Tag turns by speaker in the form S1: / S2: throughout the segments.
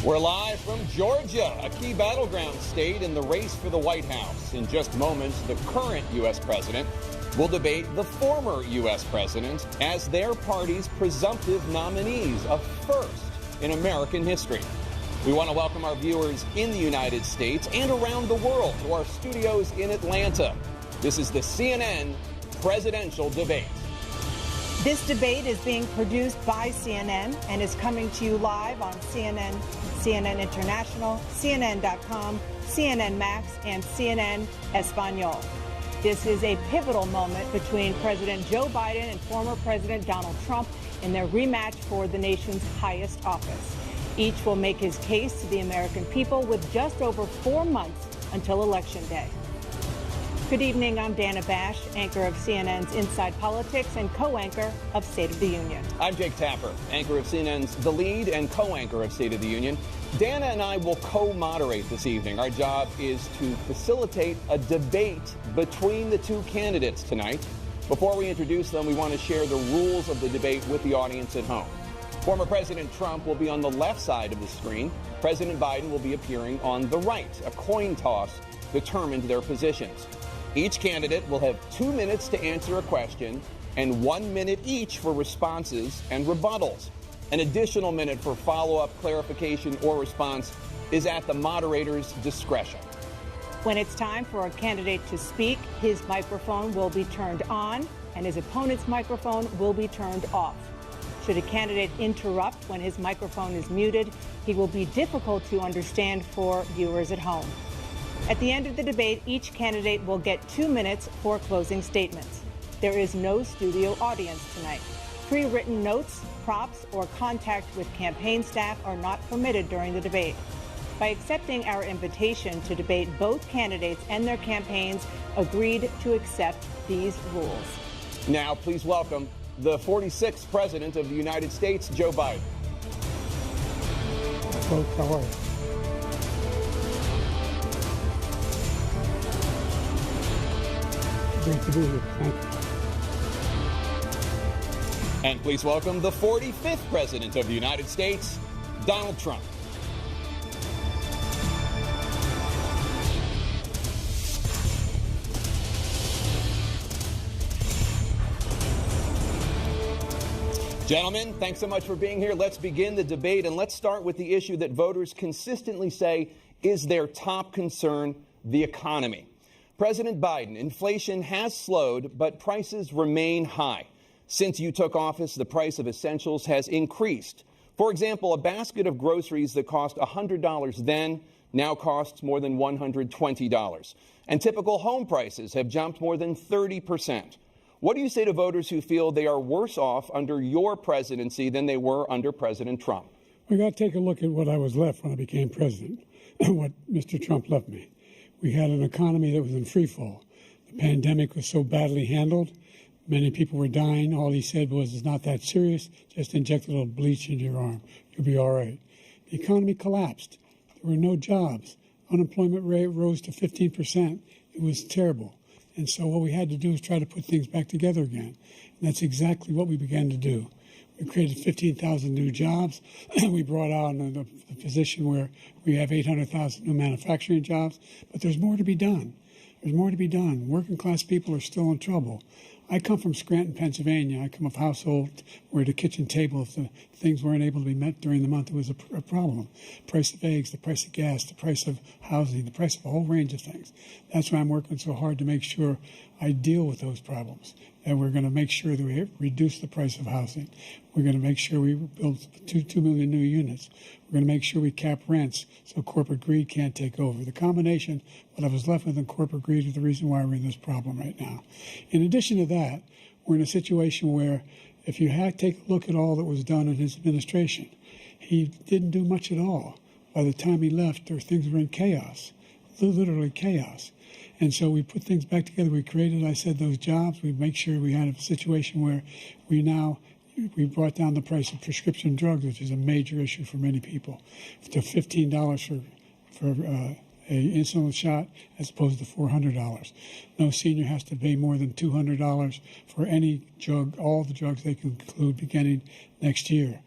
S1: We're live from Georgia, a key battleground state in the race for the White House. In just moments, the current U.S. president will debate the former U.S. president as their party's presumptive nominees, a first in American history. We want to welcome our viewers in the United States and around the world to our studios in Atlanta. This is the CNN presidential debate.
S2: This debate is being produced by CNN and is coming to you live on CNN, CNN International, CNN.com, CNN Max, and CNN Espanol. This is a pivotal moment between President Joe Biden and former President Donald Trump in their rematch for the nation's highest office. Each will make his case to the American people with just over 4 months until Election Day. Good evening, I'm Dana Bash, anchor of CNN's Inside Politics and co-anchor of State of the Union.
S1: I'm Jake Tapper, anchor of CNN's The Lead and co-anchor of State of the Union. Dana and I will co-moderate this evening. Our job is to facilitate a debate between the two candidates tonight. Before we introduce them, we want to share the rules of the debate with the audience at home. Former President Trump will be on the left side of the screen. President Biden will be appearing on the right. A coin toss determined their positions. Each candidate will have 2 minutes to answer a question and 1 minute each for responses and rebuttals. An additional minute for follow-up, clarification, or response is at the moderator's discretion.
S2: When it's time for a candidate to speak, his microphone will be turned on and his opponent's microphone will be turned off. Should a candidate interrupt when his microphone is muted, he will be difficult to understand for viewers at home. At the end of the debate, each candidate will get 2 minutes for closing statements. There is no studio audience tonight. Pre-written notes, props, or contact with campaign staff are not permitted during the debate. By accepting our invitation to debate, both candidates and their campaigns agreed to accept these rules.
S1: Now, please welcome the 46th President of the United States, Joe Biden.
S3: Folks, how are you? Great to be here. Thank you.
S1: And please welcome the 45th President of the United States, Donald Trump. Gentlemen, thanks so much for being here. Let's begin the debate, and let's start with the issue that voters consistently say is their top concern, the economy. President Biden, inflation has slowed, but prices remain high. Since you took office, the price of essentials has increased. For example, a basket of groceries that cost $100 then now costs more than $120. And typical home prices have jumped more than 30%. What do you say to voters who feel they are worse off under your presidency than they were under President Trump?
S3: We got to take a look at what I was left when I became president, what Mr. Trump left me. We had an economy that was in free fall. The pandemic was so badly handled. Many people were dying. All he said was, it's not that serious. Just inject a little bleach into your arm. You'll be all right. The economy collapsed. There were no jobs. Unemployment rate rose to 15%. It was terrible. And so what we had to do is try to put things back together again. And that's exactly what we began to do. We created 15,000 new jobs. We brought on the position where we have 800,000 new manufacturing jobs. But there's more to be done. There's more to be done. Working class people are still in trouble. I come from Scranton, Pennsylvania. I come of a household where the kitchen table, if the things weren't able to be met during the month, it was a problem. Price of eggs, the price of gas, the price of housing, the price of a whole range of things. That's why I'm working so hard to make sure I deal with those problems. And we're going to make sure that we reduce the price of housing. We're going to make sure we build 2 million new units. We're going to make sure we cap rents so corporate greed can't take over. The combination, what I was left with in corporate greed, is the reason why we're in this problem right now. In addition to that, we're in a situation where if you take a look at all that was done in his administration, he didn't do much at all. By the time he left, things were in chaos, literally chaos. And so we put things back together. We created, I said, those jobs. We make sure we had a situation where we brought down the price of prescription drugs, which is a major issue for many people, to $15 for an insulin shot as opposed to $400. No senior has to pay more than $200 for any drug, all the drugs they can include beginning next year.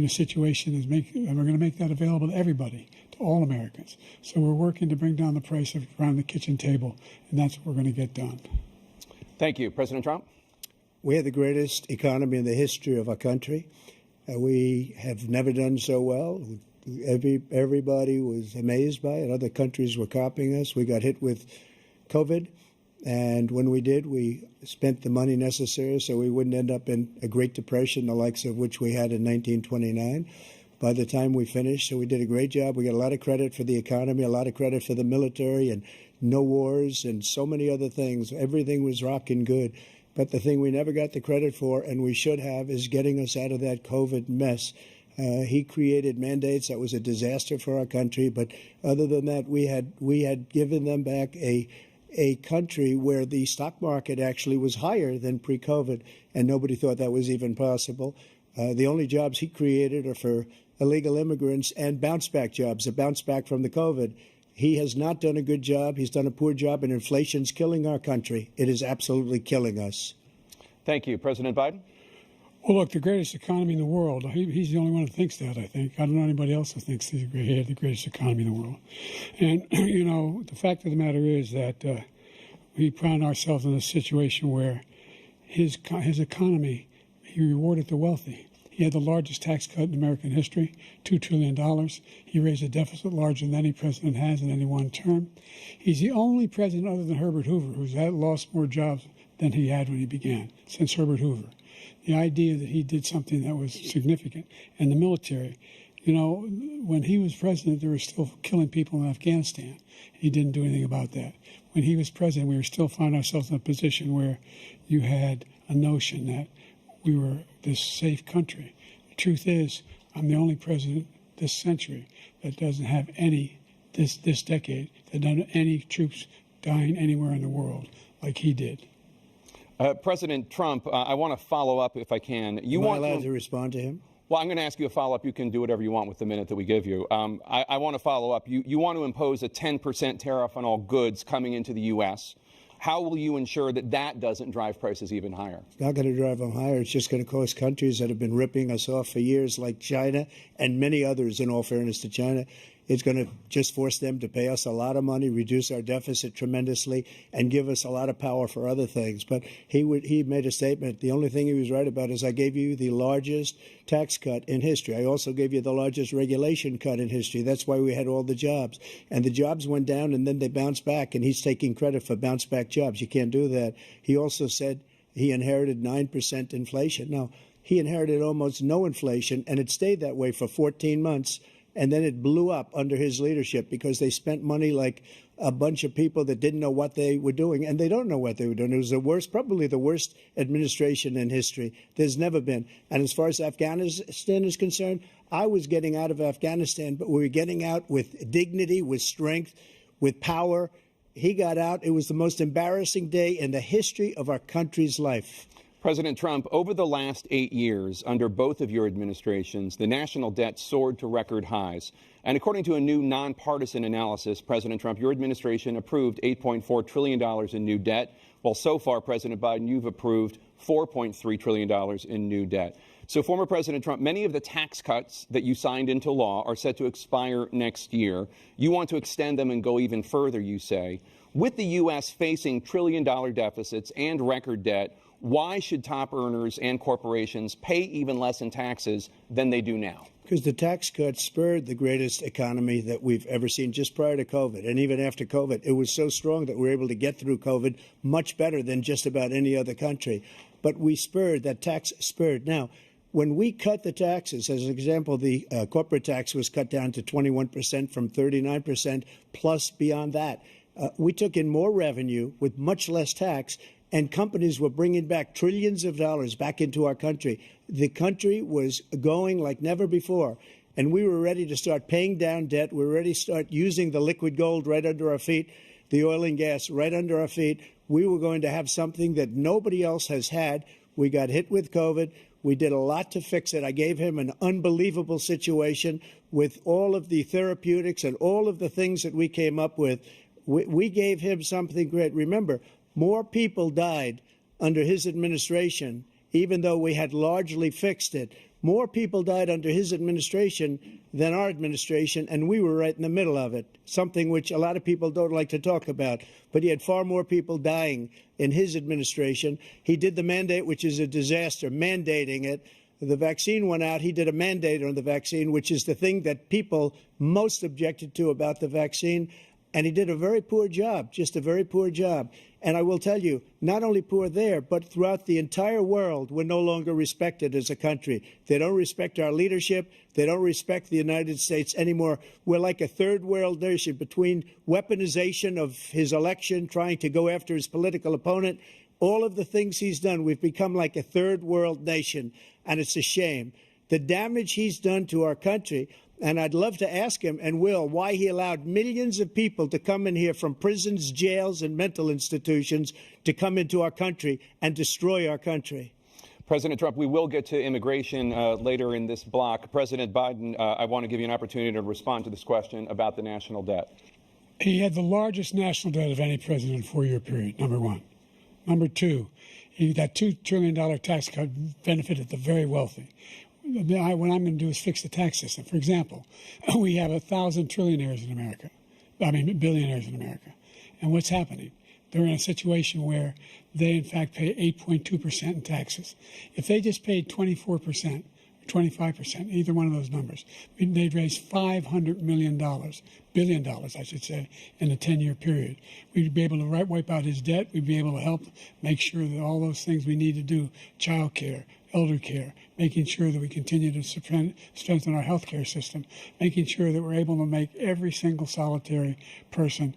S3: in a situation and we're going to make that available to everybody, to all Americans. So we're working to bring down the price of around the kitchen table, and that's what we're going to get done.
S1: Thank you. President Trump?
S4: We have the greatest economy in the history of our country. We have never done so well. Everybody was amazed by it. Other countries were copying us. We got hit with COVID, and when we did, we spent the money necessary so we wouldn't end up in a Great Depression, the likes of which we had in 1929. By the time we finished, so we did a great job. We got a lot of credit for the economy, a lot of credit for the military, and no wars, and so many other things. Everything was rocking good. But the thing we never got the credit for, and we should have, is getting us out of that COVID mess. He created mandates that was a disaster for our country. But other than that, we had given them back a country where the stock market actually was higher than pre-COVID, and nobody thought that was even possible. The only jobs he created are for illegal immigrants and bounce-back jobs, a bounce-back from the COVID. He has not done a good job. He's done a poor job, and inflation's killing our country. It is absolutely killing us.
S1: Thank you. President Biden?
S3: Well, look, the greatest economy in the world, he's the only one who thinks that, I think. I don't know anybody else who thinks he had the greatest economy in the world. And, you know, the fact of the matter is that we found ourselves in a situation where his economy, he rewarded the wealthy. He had the largest tax cut in American history, $2 trillion. He raised a deficit larger than any president has in any one term. He's the only president other than Herbert Hoover who's lost more jobs than he had when he began, since Herbert Hoover. The idea that he did something that was significant. And the military, you know, when he was president, they were still killing people in Afghanistan. He didn't do anything about that. When he was president, we were still finding ourselves in a position where you had a notion that we were this safe country. The truth is, I'm the only president this century that doesn't have this decade, that doesn't have any troops dying anywhere in the world like he did.
S1: President Trump, I want to follow up if I can.
S4: Am I allowed to respond to him?
S1: Well, I'm going to ask you a follow-up. You can do whatever you want with the minute that we give you. I want to follow up. You want to impose a 10% tariff on all goods coming into the U.S. How will you ensure that that doesn't drive prices even higher?
S4: It's not going to drive them higher. It's just going to cost countries that have been ripping us off for years, like China and many others, in all fairness to China. It's going to just force them to pay us a lot of money, reduce our deficit tremendously, and give us a lot of power for other things. But he made a statement. The only thing he was right about is I gave you the largest tax cut in history. I also gave you the largest regulation cut in history. That's why we had all the jobs. And the jobs went down, and then they bounced back, and he's taking credit for bounce-back jobs. You can't do that. He also said he inherited 9% inflation. Now, he inherited almost no inflation, and it stayed that way for 14 months. And then it blew up under his leadership because they spent money like a bunch of people that didn't know what they were doing. And they don't know what they were doing. It was the worst, probably the worst administration in history. There's never been. And as far as Afghanistan is concerned, I was getting out of Afghanistan, but we were getting out with dignity, with strength, with power. He got out. It was the most embarrassing day in the history of our country's life.
S1: President Trump, over the last 8 years, under both of your administrations, the national debt soared to record highs. And according to a new nonpartisan analysis, President Trump, your administration approved $8.4 trillion in new debt, while so far, President Biden, you've approved $4.3 trillion in new debt. So, former President Trump, many of the tax cuts that you signed into law are set to expire next year. You want to extend them and go even further, you say. With the U.S. facing trillion-dollar deficits and record debt, why should top earners and corporations pay even less in taxes than they do now?
S4: Because the tax cuts spurred the greatest economy that we've ever seen just prior to COVID. And even after COVID, it was so strong that we were able to get through COVID much better than just about any other country. But we spurred, that tax spurred. Now, when we cut the taxes, as an example, the corporate tax was cut down to 21% from 39%, plus beyond that. We took in more revenue with much less tax, and companies were bringing back trillions of dollars back into our country. The country was going like never before, and we were ready to start paying down debt. We were ready to start using the liquid gold right under our feet, the oil and gas right under our feet. We were going to have something that nobody else has had. We got hit with COVID. We did a lot to fix it. I gave him an unbelievable situation with all of the therapeutics and all of the things that we came up with. We gave him something great. Remember, more people died under his administration, even though we had largely fixed it. More people died under his administration than our administration, and we were right in the middle of it, something which a lot of people don't like to talk about. But he had far more people dying in his administration. He did the mandate, which is a disaster, mandating it. The vaccine went out. He did a mandate on the vaccine, which is the thing that people most objected to about the vaccine. And he did a very poor job, just a very poor job. And I will tell you, not only poor there, but throughout the entire world, we're no longer respected as a country. They don't respect our leadership. They don't respect the United States anymore. We're like a third world nation between weaponization of his election, trying to go after his political opponent, all of the things he's done. We've become like a third world nation, and it's a shame. The damage he's done to our country. And I'd love to ask him, and will, why he allowed millions of people to come in here from prisons, jails, and mental institutions to come into our country and destroy our country.
S1: President Trump, we will get to immigration later in this block. President Biden, I want to give you an opportunity to respond to this question about the national debt.
S3: He had the largest national debt of any president in a 4-year period, number one. Number two, that $2 trillion tax cut benefited the very wealthy. What I'm going to do is fix the tax system. For example, we have 1,000 trillionaires in America. Billionaires in America. And what's happening? They're in a situation where they, in fact, pay 8.2% in taxes. If they just paid 24%, 25%, either one of those numbers, they'd raise $500 billion, I should say, in a 10-year period. We'd be able to wipe out his debt. We'd be able to help make sure that all those things we need to do, child care, elder care, making sure that we continue to strengthen our health care system, making sure that we're able to make every single solitary person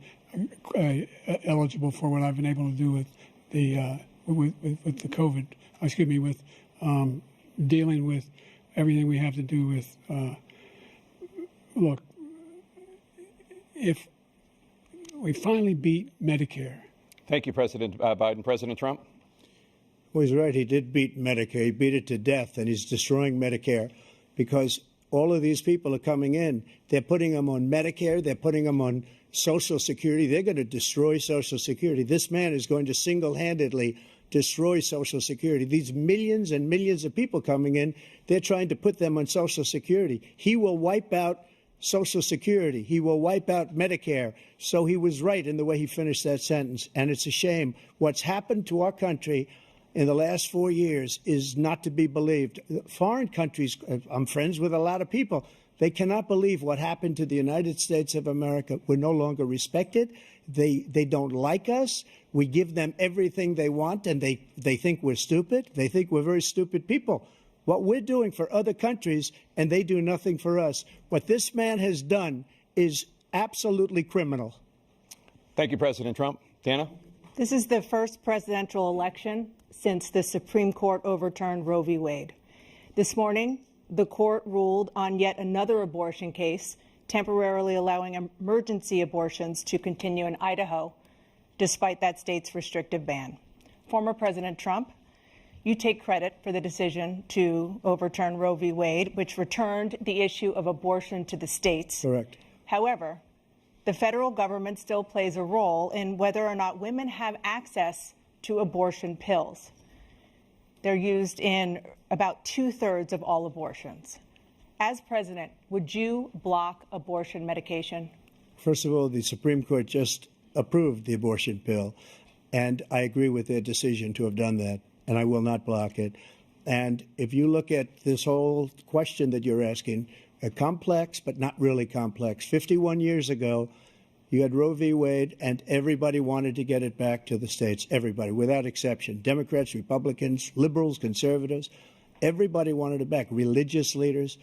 S3: eligible for what I've been able to do with the COVID, with dealing with everything we have to do with, look, if we finally beat Medicare.
S1: Thank you, President Biden. President Trump?
S4: Well, he's right. He did beat Medicare. He beat it to death, and he's destroying Medicare because all of these people are coming in. They're putting them on Medicare. They're putting them on Social Security. They're going to destroy Social Security. This man is going to single-handedly destroy Social Security. These millions and millions of people coming in, they're trying to put them on Social Security. He will wipe out Social Security. He will wipe out Medicare. So he was right in the way he finished that sentence. And it's a shame. What's happened to our country in the last 4 years is not to be believed. Foreign countries, I'm friends with a lot of people, they cannot believe what happened to the United States of America. We're no longer respected. They don't like us. We give them everything they want, and they think we're stupid. They think we're very stupid people. What we're doing for other countries, and they do nothing for us. What this man has done is absolutely criminal.
S1: Thank you, President Trump. Dana?
S2: This is the first presidential election since the Supreme Court overturned Roe v. Wade. This morning, the court ruled on yet another abortion case, temporarily allowing emergency abortions to continue in Idaho, despite that state's restrictive ban. Former President Trump, you take credit for the decision to overturn Roe v. Wade, which returned the issue of abortion to the states.
S4: Correct.
S2: However, the federal government still plays a role in whether or not women have access to abortion pills. They're used in about 2/3 of all abortions. As president, would you block abortion medication?
S4: First of all, the Supreme Court just approved the abortion pill, and I agree with their decision to have done that, and I will not block it. And if you look at this whole question that you're asking, complex but not really complex. 51 years ago, you had Roe v. Wade, and everybody wanted to get it back to the states. Everybody, without exception. Democrats, Republicans, liberals, conservatives. Everybody wanted it back. Religious leaders.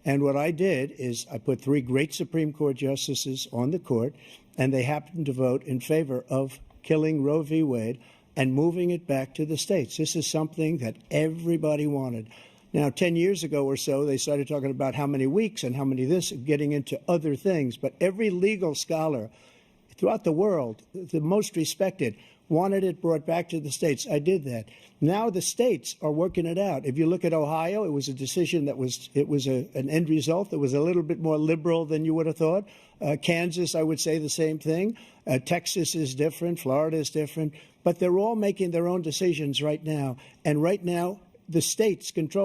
S4: And what I did is I put 3 great Supreme Court justices on the court, and they happened to vote in favor of killing Roe v. Wade and moving it back to the states. This is something that everybody wanted. Now, 10 years ago or so, they started talking about how many weeks and how many this, getting into other things. But every legal scholar throughout the world, the most respected, wanted it brought back to the states. I did that. Now the states are working it out. If you look at Ohio, it was a decision that was an end result that was a little bit more liberal than you would have thought. Kansas, I would say the same thing. Texas is different. Florida is different. But they're all making their own decisions right now. And right now, the states control